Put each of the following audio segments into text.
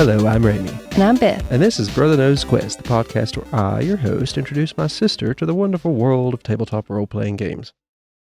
Hello, I'm Ramie. And I'm Beth. And this is Brother Knows Quest, the podcast where I, your host, introduce my sister to the wonderful world of tabletop role-playing games.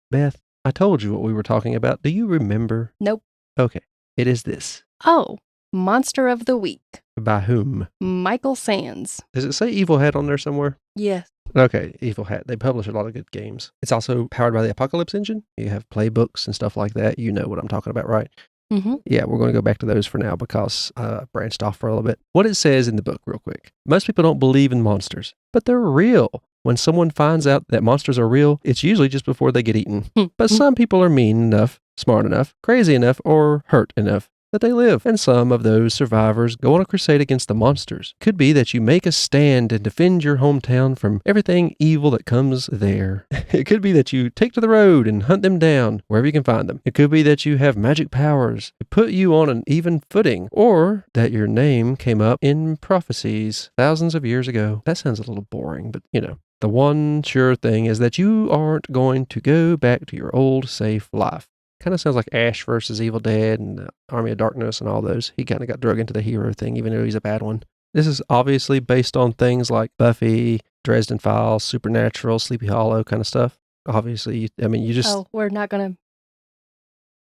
Beth, I told you what we were talking about. Do you remember? Nope. Okay, it is this. Oh, Monster of the Week. By whom? Michael Sands. Does it say Evil Hat on there somewhere? Yes. Okay, Evil Hat. They publish a lot of good games. It's also powered by the Apocalypse engine. You have playbooks and stuff like that. You know what I'm talking about, right? Mm-hmm. Yeah, we're going to go back to those for now because I branched off for a little bit. What it says in the book, real quick. Most people don't believe in monsters, but they're real. When someone finds out that monsters are real, it's usually just before they get eaten. But some people are mean enough, smart enough, crazy enough, or hurt enough that they live. And some of those survivors go on a crusade against the monsters. Could be that you make a stand and defend your hometown from everything evil that comes there. It could be that you take to the road and hunt them down wherever you can find them. It could be that you have magic powers to put you on an even footing, or that your name came up in prophecies thousands of years ago. That sounds a little boring, but you know. The one sure thing is that you aren't going to go back to your old safe life. Kind of sounds like Ash versus Evil Dead and Army of Darkness and all those. He kind of got drug into the hero thing, even though he's a bad one. This is obviously based on things like Buffy, Dresden Files, Supernatural, Sleepy Hollow kind of stuff. Obviously, I mean, you just... Oh, we're not going to...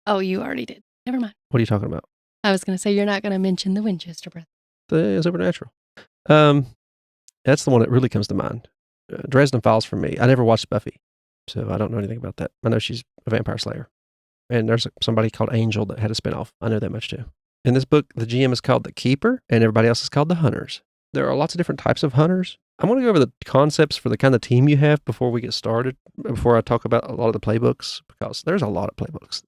Oh, you already did. Never mind. What are you talking about? I was going to say you're not going to mention the Winchester Brothers. The Supernatural. That's the one that really comes to mind. Dresden Files for me. I never watched Buffy, so I don't know anything about that. I know she's a vampire slayer. And there's somebody called Angel that had a spinoff. I know that much too. In this book, the GM is called the Keeper, and everybody else is called the Hunters. There are lots of different types of hunters. I'm going to go over the concepts for the kind of team you have before we get started, before I talk about a lot of the playbooks, because there's a lot of playbooks.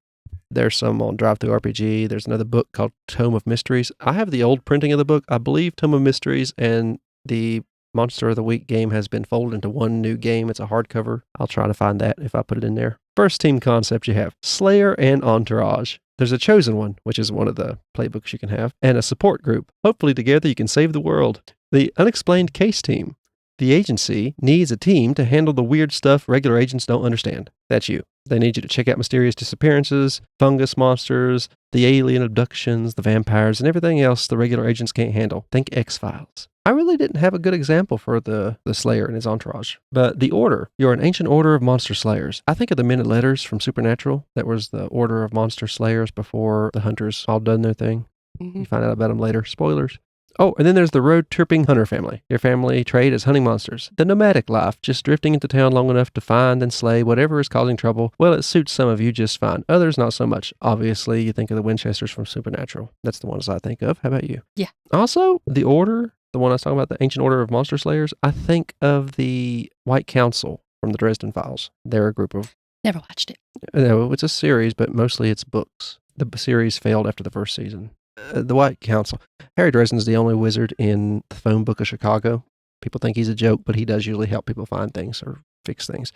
There's some on Drive-Thru RPG. There's another book called Tome of Mysteries. I have the old printing of the book. I believe Tome of Mysteries and the Monster of the Week game has been folded into one new game. It's a hardcover. I'll try to find that if I put it in there. First team concept you have Slayer and Entourage. There's a chosen one, which is one of the playbooks you can have, and a support group. Hopefully together you can save the world. The unexplained case team. The agency needs a team to handle the weird stuff regular agents don't understand. That's you. They need you to check out mysterious disappearances, fungus monsters, the alien abductions, the vampires, and everything else the regular agents can't handle. Think X-Files. I really didn't have a good example for the Slayer and his entourage. But the Order. You're an ancient order of monster slayers. I think of the Men at Letters from Supernatural. That was the order of monster slayers before the hunters all done their thing. Mm-hmm. You find out about them later. Spoilers. Oh, and then there's the road-tripping hunter family. Your family trade is hunting monsters. The nomadic life, just drifting into town long enough to find and slay whatever is causing trouble. Well, it suits some of you just fine. Others, not so much. Obviously, you think of the Winchesters from Supernatural. That's the ones I think of. How about you? Yeah. Also, the Order, the one I was talking about, the Ancient Order of Monster Slayers, I think of the White Council from the Dresden Files. They're a group of... Never watched it. No, it's a series, but mostly it's books. The series failed after the first season. The White Council. Harry Dresden's the only wizard in the phone book of Chicago. People think he's a joke, but he does usually help people find things or fix things.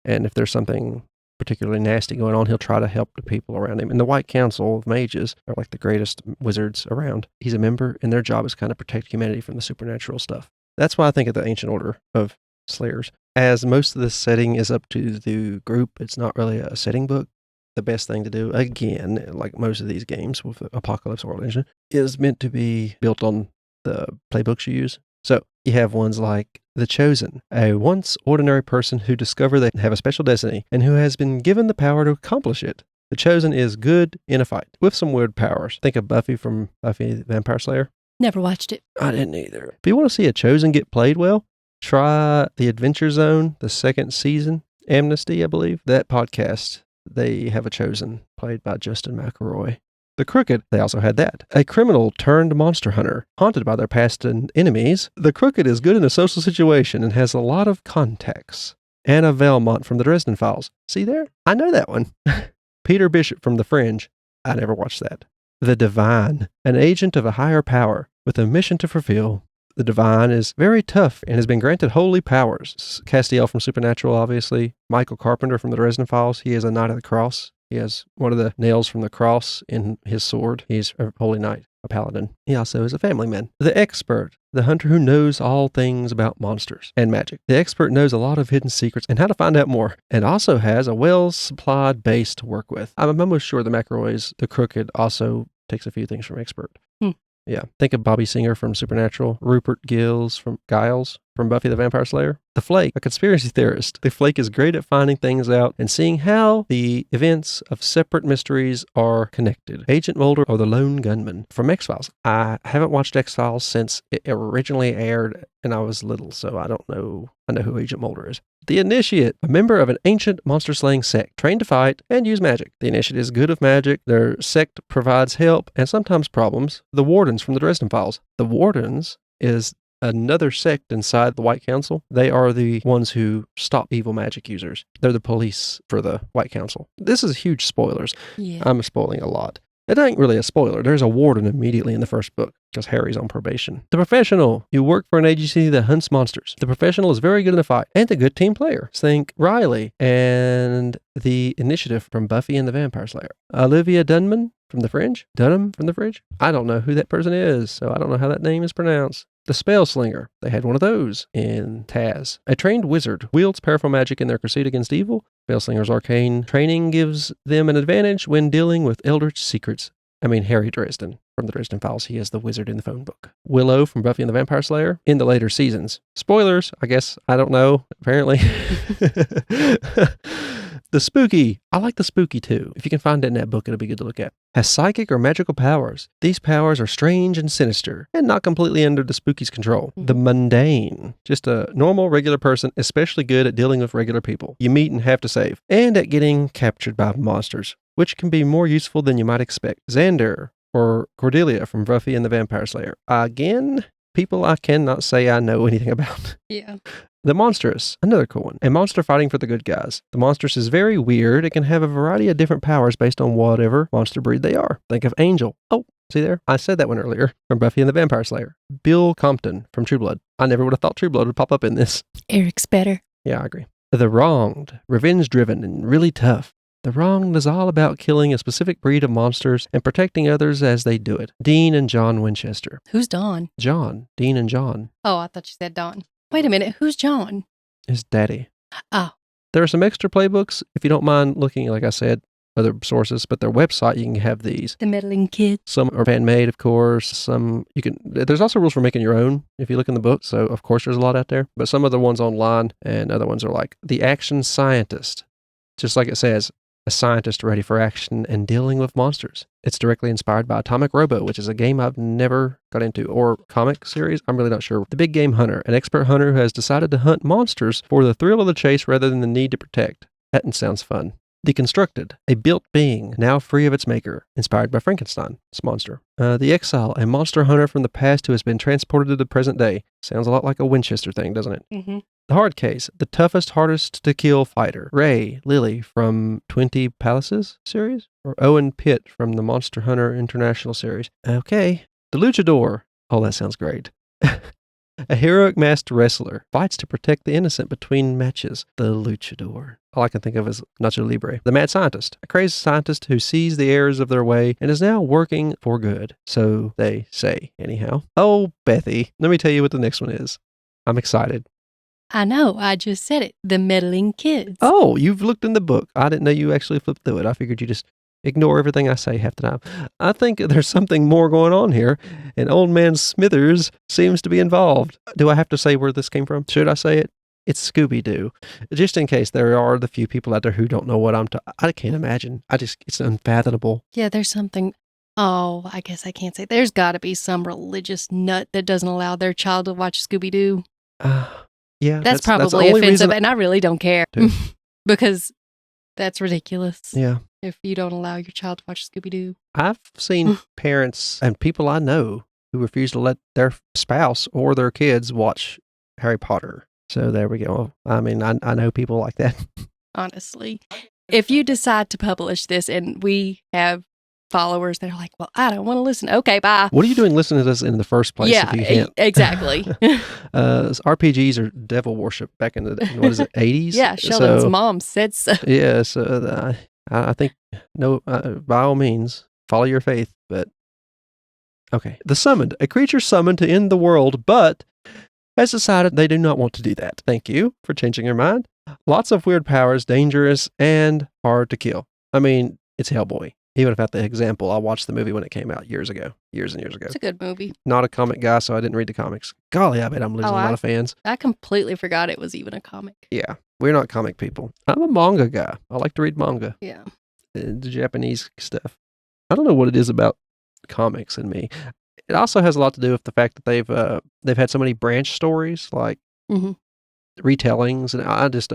And if there's something particularly nasty going on, he'll try to help the people around him. And the White Council of Mages are like the greatest wizards around. He's a member, and their job is kind of protect humanity from the supernatural stuff. That's why I think of the Ancient Order of Slayers. As most of the setting is up to the group, it's not really a setting book. The best thing to do, again, like most of these games with the Apocalypse World Engine, is meant to be built on the playbooks you use. So you have ones like The Chosen, a once ordinary person who discover they have a special destiny and who has been given the power to accomplish it. The Chosen is good in a fight with some weird powers. Think of Buffy from Buffy the Vampire Slayer. Never watched it. I didn't either. If you want to see a Chosen get played well, try The Adventure Zone, the second season, Amnesty, I believe. That podcast, they have a Chosen played by Justin McElroy. The Crooked, they also had that. A criminal turned monster hunter, haunted by their past enemies. The Crooked is good in a social situation and has a lot of contacts. Anna Velmont from the Dresden Files. See there? I know that one. Peter Bishop from The Fringe. I never watched that. The Divine, an agent of a higher power with a mission to fulfill. The Divine is very tough and has been granted holy powers. Castiel from Supernatural, obviously. Michael Carpenter from the Dresden Files. He is a Knight of the Cross. He has one of the nails from the cross in his sword. He's a holy knight, a paladin. He also is a family man. The Expert, the hunter who knows all things about monsters and magic. The Expert knows a lot of hidden secrets and how to find out more, and also has a well-supplied base to work with. I'm almost sure the McElroys, the Crooked, also takes a few things from Expert. Yeah. Think of Bobby Singer from Supernatural, Rupert Giles from Buffy the Vampire Slayer. The Flake, a conspiracy theorist. The Flake is great at finding things out and seeing how the events of separate mysteries are connected. Agent Mulder or the Lone Gunman from X-Files. I haven't watched X-Files since it originally aired and I was little, so I don't know. I know who Agent Mulder is. The Initiate, a member of an ancient monster-slaying sect, trained to fight and use magic. The Initiate is good with magic. Their sect provides help and sometimes problems. The Wardens from the Dresden Files. The Wardens is another sect inside the White Council. They are the ones who stop evil magic users. They're the police for the White Council. This is huge spoilers. Yeah. I'm spoiling a lot. It ain't really a spoiler. There's a warden immediately in the first book because Harry's on probation. The Professional. You work for an agency that hunts monsters. The Professional is very good in the fight and a good team player. Think Riley and the Initiative from Buffy and the Vampire Slayer. Olivia Dunham from The Fringe. Dunham from The Fringe. I don't know who that person is, so I don't know how that name is pronounced. The Spell Slinger. They had one of those in Taz. A trained wizard wields powerful magic in their crusade against evil. Spellslinger's arcane training gives them an advantage when dealing with eldritch secrets. Harry Dresden from the Dresden Files. He is the wizard in the phone book. Willow from Buffy and the Vampire Slayer in the later seasons. Spoilers, I guess. I don't know, apparently. The Spooky. I like the Spooky too. If you can find it in that book, it'll be good to look at. Has psychic or magical powers. These powers are strange and sinister and not completely under the Spooky's control. The Mundane. Just a normal, regular person, especially good at dealing with regular people you meet and have to save, and at getting captured by monsters, which can be more useful than you might expect. Xander or Cordelia from Buffy and the Vampire Slayer. Again, people I cannot say I know anything about. Yeah. The Monstrous, another cool one. A monster fighting for the good guys. The Monstrous is very weird. It can have a variety of different powers based on whatever monster breed they are. Think of Angel. Oh, see there? I said that one earlier from Buffy and the Vampire Slayer. Bill Compton from True Blood. I never would have thought True Blood would pop up in this. Eric's better. Yeah, I agree. The Wronged, revenge-driven and really tough. The Wronged is all about killing a specific breed of monsters and protecting others as they do it. Dean and John Winchester. Who's Dawn? John. Dean and John. Oh, I thought you said Dawn. Wait a minute. Who's John? His daddy. Oh. There are some extra playbooks if you don't mind looking, like I said, other sources, but their website, you can have these. The Meddling Kids. Some are fan-made, of course. Some you can, there's also rules for making your own if you look in the book. So, of course, there's a lot out there. But some of the ones online and other ones are like The Action Scientist. Just like it says, a scientist ready for action and dealing with monsters. It's directly inspired by Atomic Robo, which is a game I've never got into, or comic series. I'm really not sure. The Big Game Hunter, an expert hunter who has decided to hunt monsters for the thrill of the chase rather than the need to protect. That sounds fun. Deconstructed, a built being, now free of its maker, inspired by Frankenstein, this monster. The Exile, a monster hunter from the past who has been transported to the present day. Sounds a lot like a Winchester thing, doesn't it? Mm-hmm. The Hard Case, the toughest, hardest to kill fighter. Ray Lilly from 20 Palaces series? Or Owen Pitt from the Monster Hunter International series. Okay. The Luchador. Oh, that sounds great. A heroic masked wrestler fights to protect the innocent between matches. The Luchador. All I can think of is Nacho Libre. The Mad Scientist. A crazy scientist who sees the errors of their way and is now working for good. So they say, anyhow. Oh, Bethy. Let me tell you what the next one is. I'm excited. I know. I just said it. The Meddling Kids. Oh, you've looked in the book. I didn't know you actually flipped through it. I figured you just ignore everything I say half the time. I think there's something more going on here, and Old Man Smithers seems to be involved. Do I have to say where this came from? Should I say it? It's Scooby-Doo. Just in case there are the few people out there who don't know what I can't imagine. It's unfathomable. Yeah, there's something. Oh, I guess I can't say. There's got to be some religious nut that doesn't allow their child to watch Scooby-Doo. Yeah, that's probably offensive, and I really don't care because that's ridiculous. Yeah. If you don't allow your child to watch Scooby-Doo. I've seen parents and people I know who refuse to let their spouse or their kids watch Harry Potter. So there we go. I mean, I know people like that. Honestly, if you decide to publish this and we have followers that are like, well, I don't want to listen. Okay, bye. What are you doing listening to this in the first place? Yeah, if you can't? Exactly. RPGs are devil worship back in the, what is it, 80s? Yeah, Sheldon's mom said so. Yeah, so I think, no, by all means, follow your faith, but okay. The Summoned, a creature summoned to end the world, but has decided they do not want to do that. Thank you for changing your mind. Lots of weird powers, dangerous, and hard to kill. I mean, it's Hellboy. Even without the example, I watched the movie when it came out years and years ago. It's a good movie. Not a comic guy, so I didn't read the comics. Golly, I bet I'm losing a lot of fans. I completely forgot it was even a comic. Yeah, we're not comic people. I'm a manga guy. I like to read manga. Yeah. The Japanese stuff. I don't know what it is about comics and me. It also has a lot to do with the fact that they've had so many branch stories, like retellings, and I just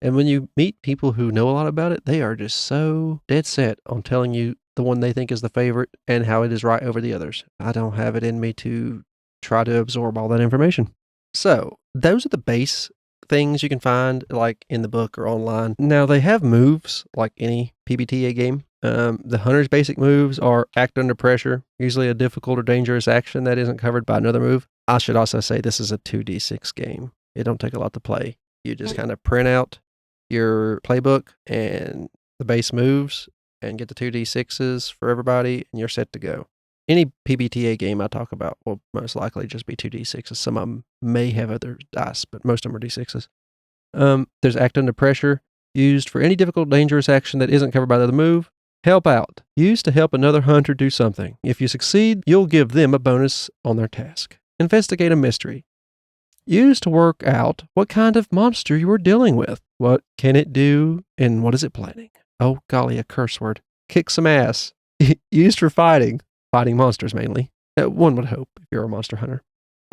and when you meet people who know a lot about it, they are just so dead set on telling you the one they think is the favorite and how it is right over the others. I don't have it in me to try to absorb all that information. So those are the base things you can find like in the book or online. Now they have moves like any PBTA game. The hunter's basic moves are act under pressure, usually a difficult or dangerous action that isn't covered by another move. I should also say this is a 2d6 game. It don't take a lot to play. You just kind of print out your playbook and the base moves and get the 2d6s for everybody, and you're set to go. Any PBTA game I talk about will most likely just be 2d6s. Some of them may have other dice, but most of them are d6s. There's act under pressure, used for any difficult, dangerous action that isn't covered by the other move. Help out, used to help another hunter do something. If you succeed, you'll give them a bonus on their task. Investigate a mystery. Used to work out what kind of monster you are dealing with. What can it do, and what is it planning? Oh, golly, a curse word. Kick some ass. Used for fighting monsters mainly. One would hope if you're a monster hunter.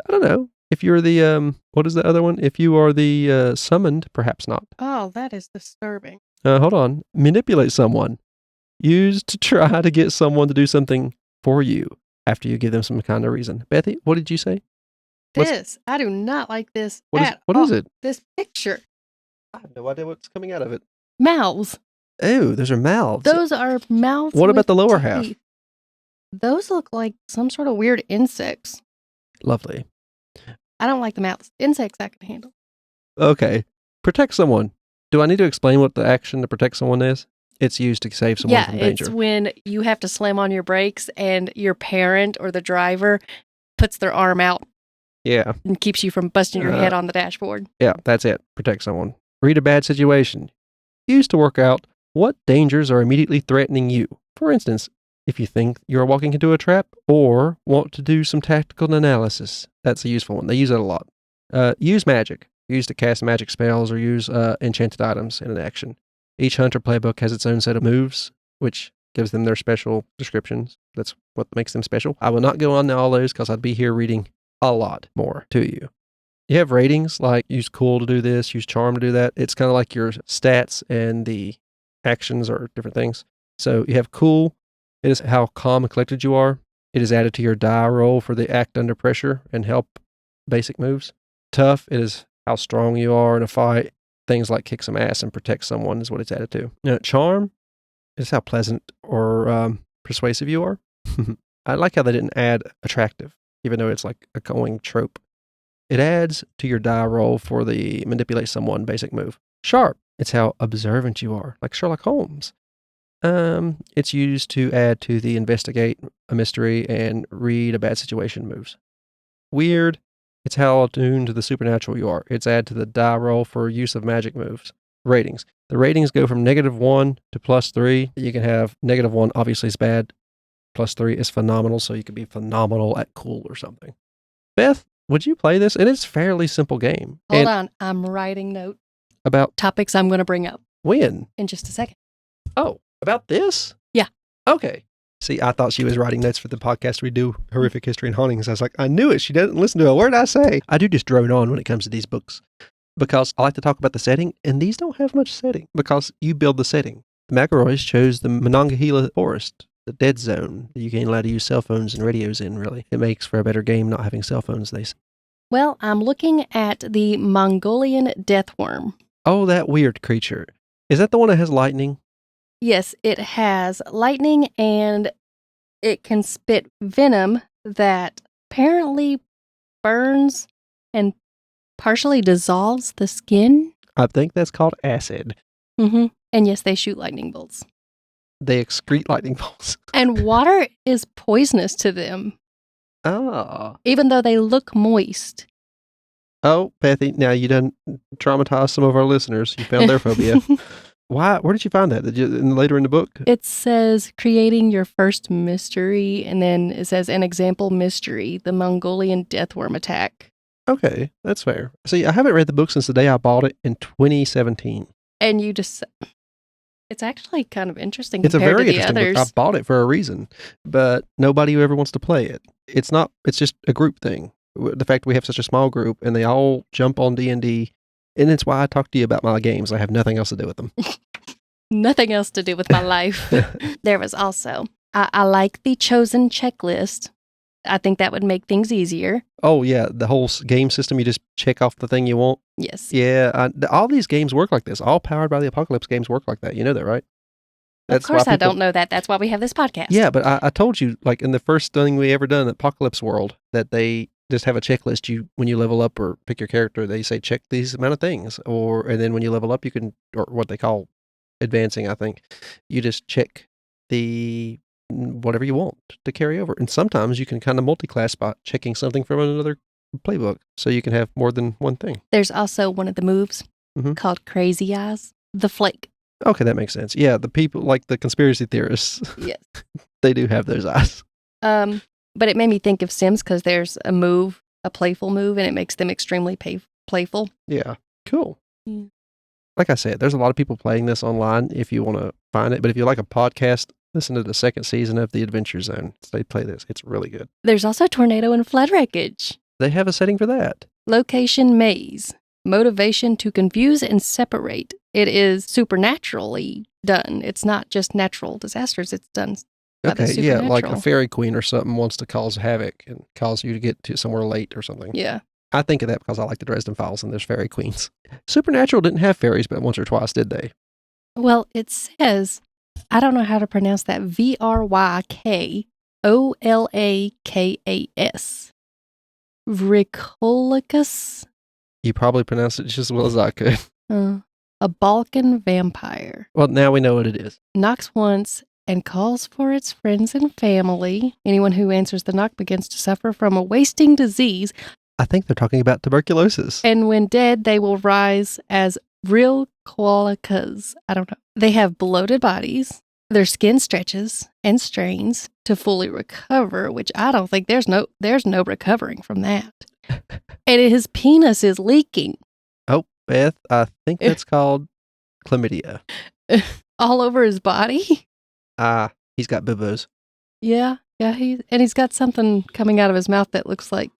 I don't know. If you're the, what is the other one? If you are the summoned, perhaps not. Oh, that is disturbing. Hold on. Manipulate someone. Used to try to get someone to do something for you after you give them some kind of reason. Bethy, what did you say? I do not like this What is it? This picture. I have no idea what's coming out of it. Mouths. Oh, those are mouths. Those are mouths. What about the lower half? Those look like some sort of weird insects. Lovely. I don't like the mouths. Insects I can handle. Okay. Protect someone. Do I need to explain what the action to protect someone is? It's used to save someone from danger. Yeah, it's when you have to slam on your brakes and your parent or the driver puts their arm out. Yeah. And keeps you from busting your head on the dashboard. Yeah, that's it. Protect someone. Read a bad situation. Used to work out what dangers are immediately threatening you. For instance, if you think you're walking into a trap or want to do some tactical analysis. That's a useful one. They use it a lot. Use magic. Used to cast magic spells or use enchanted items in an action. Each hunter playbook has its own set of moves, which gives them their special descriptions. That's what makes them special. I will not go on to all those because I'd be here reading a lot more to you. You have ratings like use cool to do this, use charm to do that. It's kind of like your stats and the actions are different things. So you have cool. It is how calm and collected you are. It is added to your die roll for the act under pressure and help basic moves. Tough. It is how strong you are in a fight. Things like kick some ass and protect someone is what it's added to. Charm is how pleasant or persuasive you are. I like how they didn't add attractive, even though it's like a going trope. It adds to your die roll for the manipulate someone basic move. Sharp, it's how observant you are, like Sherlock Holmes. It's used to add to the investigate a mystery and read a bad situation moves. Weird, it's how attuned to the supernatural you are. It's add to the die roll for use of magic moves. Ratings. The ratings go from -1 to +3. You can have -1 obviously is bad. +3 is phenomenal, so you could be phenomenal at cool or something. Beth, would you play this? And it's a fairly simple game. Hold on. I'm writing notes. About topics I'm going to bring up. When? In just a second. Oh, about this? Yeah. Okay. See, I thought she was writing notes for the podcast we do, Horrific History and Hauntings. I was like, I knew it. She doesn't listen to a word I say. I do just drone on when it comes to these books because I like to talk about the setting, and these don't have much setting because you build the setting. The McElroys chose the Monongahela Forest, the dead zone that you can't allow to use cell phones and radios in, really. It makes for a better game not having cell phones, they say. Well, I'm looking at the Mongolian deathworm. Oh, that weird creature. Is that the one that has lightning? Yes, it has lightning and it can spit venom that apparently burns and partially dissolves the skin. I think that's called acid. Mm-hmm. And yes, they shoot lightning bolts. They excrete lightning bolts. And water is poisonous to them. Oh. Even though they look moist. Oh, Bethy, now you done traumatized some of our listeners. You found their phobia. Why? Where did you find that? Later in the book? It says creating your first mystery, and then it says an example mystery, the Mongolian deathworm attack. Okay, that's fair. See, I haven't read the book since the day I bought it in 2017. And you just, it's actually kind of interesting It's a compared very to the interesting others. book. I bought it for a reason, but nobody ever wants to play it. It's just a group thing. The fact we have such a small group and they all jump on D&D, and it's why I talk to you about my games. I have nothing else to do with them. Nothing else to do with my life. There was also, I like the chosen checklist. I think that would make things easier. Oh, yeah. The whole game system, you just check off the thing you want. Yes. Yeah. All these games work like this. All Powered by the Apocalypse games work like that. You know that, right? Of course, I don't know that. That's why we have this podcast. Yeah, but I told you, like, in the first thing we ever done, Apocalypse World, that they just have a checklist. When you level up or pick your character, they say check these amount of things. And then when you level up, you can, or what they call advancing, I think, you just check the whatever you want to carry over. And sometimes you can kind of multi-class by checking something from another playbook, so you can have more than one thing. There's also one of the moves called Crazy Eyes, the Flake. Okay, that makes sense. Yeah, the people, like the conspiracy theorists, yes, they do have those eyes. But it made me think of Sims because there's a move, a playful move, and it makes them extremely playful. Yeah, cool. Yeah. Like I said, there's a lot of people playing this online if you want to find it. But if you like a podcast, listen to the second season of The Adventure Zone. They play this. It's really good. There's also Tornado and Flood Wreckage. They have a setting for that. Location Maze. Motivation to confuse and separate. It is supernaturally done. It's not just natural disasters. It's done by the Okay, yeah, like a supernatural. fairy queen or something wants to cause havoc and cause you to get to somewhere late or something. Yeah. I think of that because I like the Dresden Files and there's fairy queens. Supernatural didn't have fairies but once or twice, did they? Well, it says, I don't know how to pronounce that, Vrykolakas. Vricolicus? You probably pronounced it just as well as I could. A Balkan vampire. Well, now we know what it is. Knocks once and calls for its friends and family. Anyone who answers the knock begins to suffer from a wasting disease. I think they're talking about tuberculosis. And when dead, they will rise as real koalakas. I don't know. They have bloated bodies. Their skin stretches and strains to fully recover, which I don't think there's no recovering from that. And his penis is leaking. Oh, Beth, I think that's called chlamydia. All over his body? He's got boo-boos. Yeah. He's got something coming out of his mouth that looks like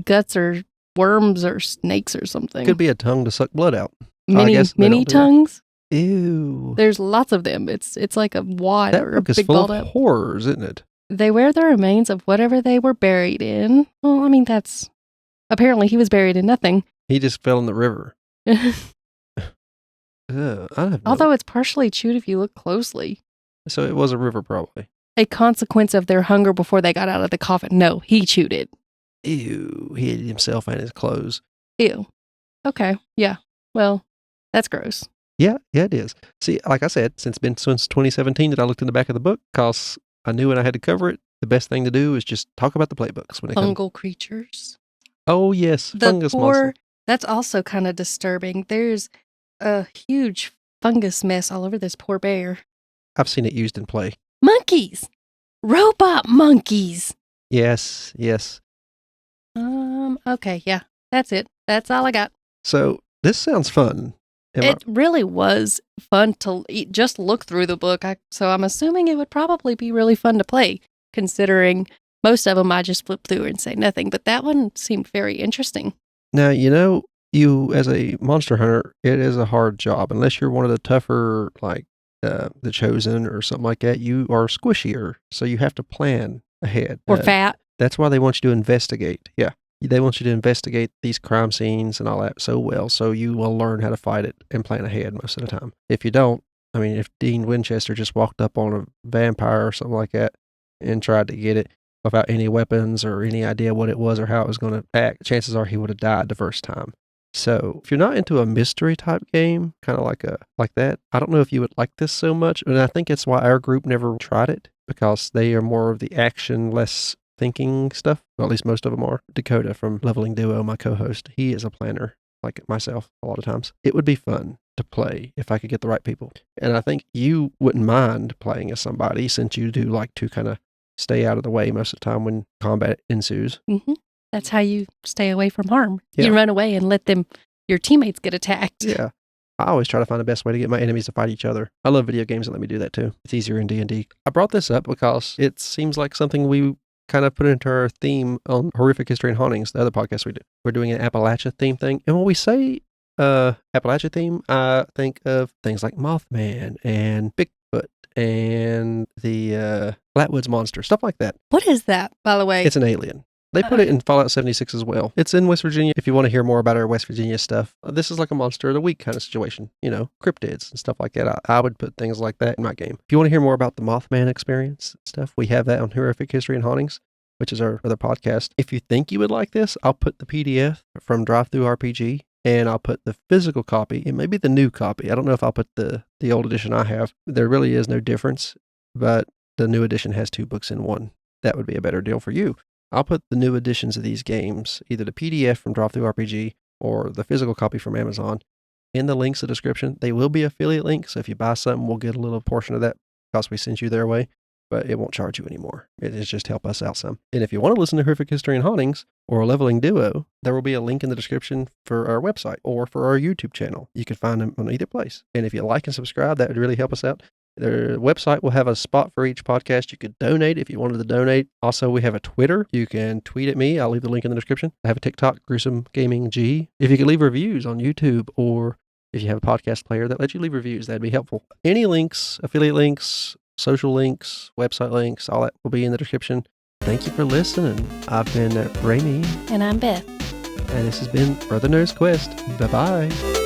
guts or worms or snakes or something. Could be a tongue to suck blood out. Mini tongues? Ew. There's lots of them. It's like a wad That or a book is big full balled of up. horrors, isn't it? They wear the remains of whatever they were buried in. Well, I mean, apparently he was buried in nothing. He just fell in the river. Although it's partially chewed if you look closely. So it was a river, probably. A consequence of their hunger before they got out of the coffin. No, he chewed it. Ew. He ate himself and his clothes. Ew. Okay. Yeah. Well, that's gross. Yeah, it is. See, like I said, since 2017 that I looked in the back of the book because I knew when I had to cover it, the best thing to do is just talk about the playbooks when it comes. Fungal creatures. Oh, yes. Fungus monster. That's also kind of disturbing. There's a huge fungus mess all over this poor bear. I've seen it used in play. Monkeys! Robot monkeys! Yes. Okay, yeah. That's it. That's all I got. So, this sounds fun. It really was fun to just look through the book. So I'm assuming it would probably be really fun to play, considering most of them I just flip through and say nothing. But that one seemed very interesting. Now, you as a monster hunter, it is a hard job. Unless you're one of the tougher, like the Chosen or something like that, you are squishier. So you have to plan ahead. Or fat. That's why they want you to investigate. Yeah. They want you to investigate these crime scenes and all that so well, so you will learn how to fight it and plan ahead most of the time. If you don't, I mean, if Dean Winchester just walked up on a vampire or something like that and tried to get it without any weapons or any idea what it was or how it was going to act, chances are he would have died the first time. So if you're not into a mystery type game, kind of like that, I don't know if you would like this so much. And I think that's why our group never tried it, because they are more of the action, less thinking stuff. Well, at least most of them are. Dakota from Leveling Duo, my co-host, he is a planner like myself a lot of times. It would be fun to play if I could get the right people. And I think you wouldn't mind playing as somebody since you do like to kind of stay out of the way most of the time when combat ensues. Mm-hmm. That's how you stay away from harm. Yeah. You run away and let your teammates get attacked. Yeah. I always try to find the best way to get my enemies to fight each other. I love video games that let me do that too. It's easier in D&D. I brought this up because it seems like something we kind of put into our theme on Horrific History and Hauntings, the other podcast we do. We're doing an Appalachia theme thing. And when we say Appalachia theme, I think of things like Mothman and Bigfoot and the Flatwoods Monster, stuff like that. What is that, by the way? It's an alien. They put it in Fallout 76 as well. It's in West Virginia. If you want to hear more about our West Virginia stuff, this is like a Monster of the Week kind of situation. You know, cryptids and stuff like that. I would put things like that in my game. If you want to hear more about the Mothman experience and stuff, we have that on Horrific History and Hauntings, which is our other podcast. If you think you would like this, I'll put the PDF from Drive-Thru RPG, and I'll put the physical copy. It may be the new copy. I don't know if I'll put the old edition I have. There really is no difference, but the new edition has 2 books in one. That would be a better deal for you. I'll put the new editions of these games, either the PDF from Drive-Thru RPG or the physical copy from Amazon, in the links in the description. They will be affiliate links, so if you buy something, we'll get a little portion of that because we sent you their way, but it won't charge you anymore. It is just help us out some. And if you want to listen to Horrific History and Hauntings or a Leveling Duo, there will be a link in the description for our website or for our YouTube channel. You can find them on either place. And if you like and subscribe, that would really help us out. Their website will have a spot for each podcast. You could donate if you wanted to donate. Also, we have a Twitter. You can tweet at me. I'll leave the link in the description. I have a TikTok, Gruesome Gaming G. If you could leave reviews on YouTube, or if you have a podcast player that lets you leave reviews, that'd be helpful. Any links, affiliate links, social links, website links, all that will be in the description. Thank you for listening. I've been Ramie. And I'm Beth. And this has been Brother Nerd's Quest. Bye-bye.